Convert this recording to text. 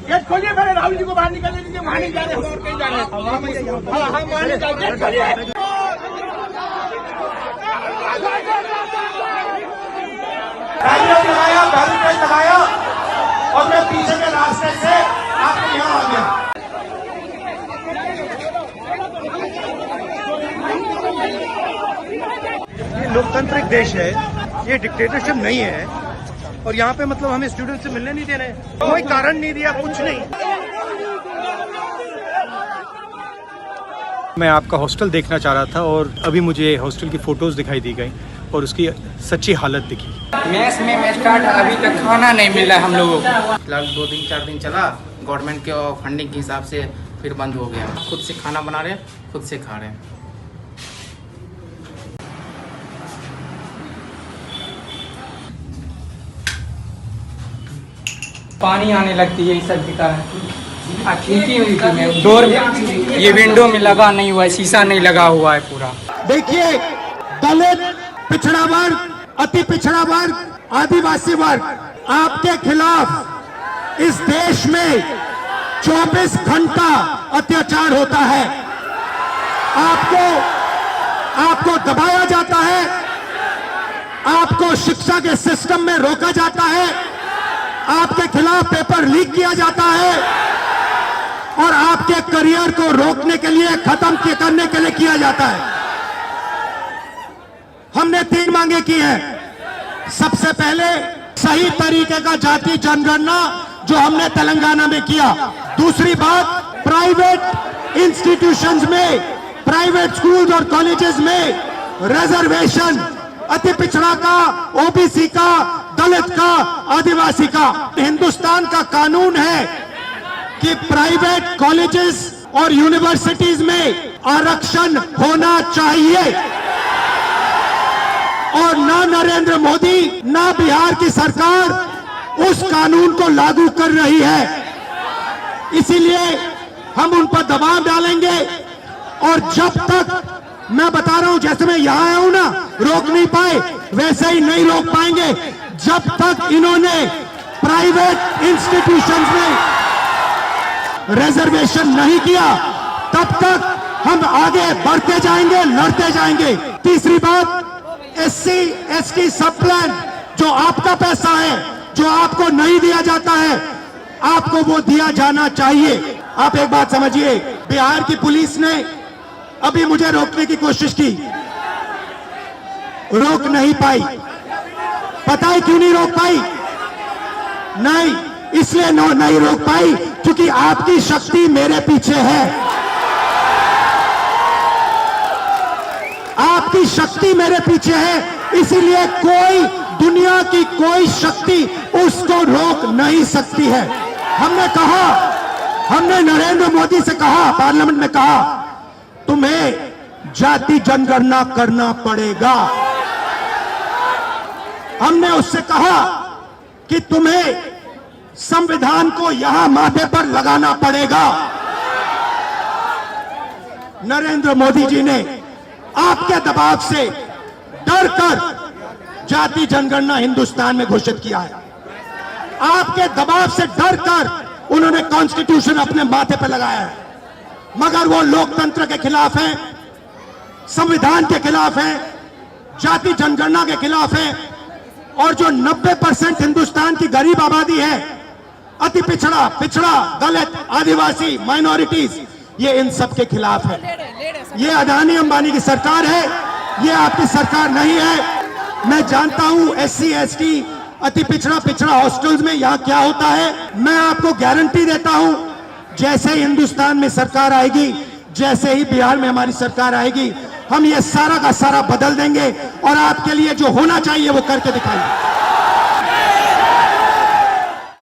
Gate खोलिए पहले, राहुल जी को बाहर निकलने दीजिए। वहाँ नहीं जा रहे, और कहीं जा रहे हैं। हाँ, वहाँ नहीं जा रहे, गेट खोलिए। बैरिकेड लगाया और मैं पीछे के रास्ते से आपके यहाँ आ गया। ये लोकतांत्रिक देश है, ये डिक्टेटरशिप नहीं है। और यहाँ पे मतलब हमें स्टूडेंट से मिलने नहीं दे रहे, कोई कारण नहीं दिया, कुछ नहीं। मैं आपका हॉस्टल देखना चाह रहा था और अभी मुझे हॉस्टल की फोटोज दिखाई दी गई और उसकी सच्ची हालत दिखी। मेस में स्टार्ट अभी तक खाना नहीं मिला हम लोगों को। फिलहाल 2-4 दिन चला, गवर्नमेंट के फंडिंग के हिसाब से फिर बंद हो गया। खुद से खाना बना रहे, खुद से खा रहे हैं। पानी आने लगती है इस सब के कारण। खिड़की हुई थी मैं डोर, ये विंडो में लगा नहीं हुआ है, शीशा नहीं लगा हुआ है पूरा। देखिए, दलित, पिछड़ा वर्ग, अति पिछड़ा वर्ग, आदिवासी वर्ग, आपके खिलाफ इस देश में 24 घंटा अत्याचार होता है। आपको दबाया जाता है, आपको शिक्षा के सिस्टम में रोका जाता है, आपके खिलाफ पेपर लीक किया जाता है और आपके करियर को रोकने के लिए, खत्म करने के लिए किया जाता है। हमने 3 मांगे की हैं। सबसे पहले सही तरीके का जाति जनगणना जो हमने तेलंगाना में किया। दूसरी बात, प्राइवेट इंस्टीट्यूशंस में, प्राइवेट स्कूल्स और कॉलेजेस में रिजर्वेशन, अति पिछड़ा का, ओबीसी का, दलित का, आदिवासी का। हिंदुस्तान का कानून है कि प्राइवेट कॉलेजेस और यूनिवर्सिटीज में आरक्षण होना चाहिए और ना नरेंद्र मोदी ना बिहार की सरकार उस कानून को लागू कर रही है। इसीलिए हम उन पर दबाव डालेंगे और जब तक, मैं बता रहा हूं, जैसे मैं यहां आया हूं ना, रोक नहीं पाए, वैसे ही नहीं रोक पाएंगे जब तक इन्होंने प्राइवेट इंस्टीट्यूशंस में रिजर्वेशन नहीं किया। तब तक हम आगे बढ़ते जाएंगे, लड़ते जाएंगे। तीसरी बात, SC ST सब प्लान, जो आपका पैसा है, जो आपको नहीं दिया जाता है, आपको वो दिया जाना चाहिए। आप एक बात समझिए, बिहार की पुलिस ने अभी मुझे रोकने की कोशिश की, रोक नहीं पाई। पता है क्यों नहीं रोक पाई? नहीं, इसलिए नहीं रोक पाई क्योंकि आपकी शक्ति मेरे पीछे है। आपकी शक्ति मेरे पीछे है, इसीलिए कोई, दुनिया की कोई शक्ति उसको रोक नहीं सकती है। हमने नरेंद्र मोदी से कहा, पार्लियामेंट में कहा, तुम्हें जाति जनगणना करना पड़ेगा। हमने उससे कहा कि तुम्हें संविधान को यहां माथे पर लगाना पड़ेगा। नरेंद्र मोदी जी ने आपके दबाव से डरकर जाति जनगणना हिंदुस्तान में घोषित किया है। आपके दबाव से डरकर उन्होंने कॉन्स्टिट्यूशन अपने माथे पर लगाया है। मगर वो लोकतंत्र के खिलाफ है, संविधान के खिलाफ है, जाति जनगणना के खिलाफ है। और जो 90% हिंदुस्तान की गरीब आबादी है, अति पिछड़ा, दलित, आदिवासी, माइनॉरिटीज, ये इन सब के खिलाफ है। ये अदानी अंबानी की सरकार है, ये आपकी सरकार नहीं है। मैं जानता हूं SC ST अति पिछड़ा हॉस्टल्स में यहां क्या होता है। मैं आपको गारंटी देता हूं, जैसे ही हिंदुस्तान में सरकार आएगी, जैसे ही बिहार में हमारी सरकार आएगी, हम ये सारा का सारा बदल देंगे और आपके लिए जो होना चाहिए वो करके दिखाएंगे।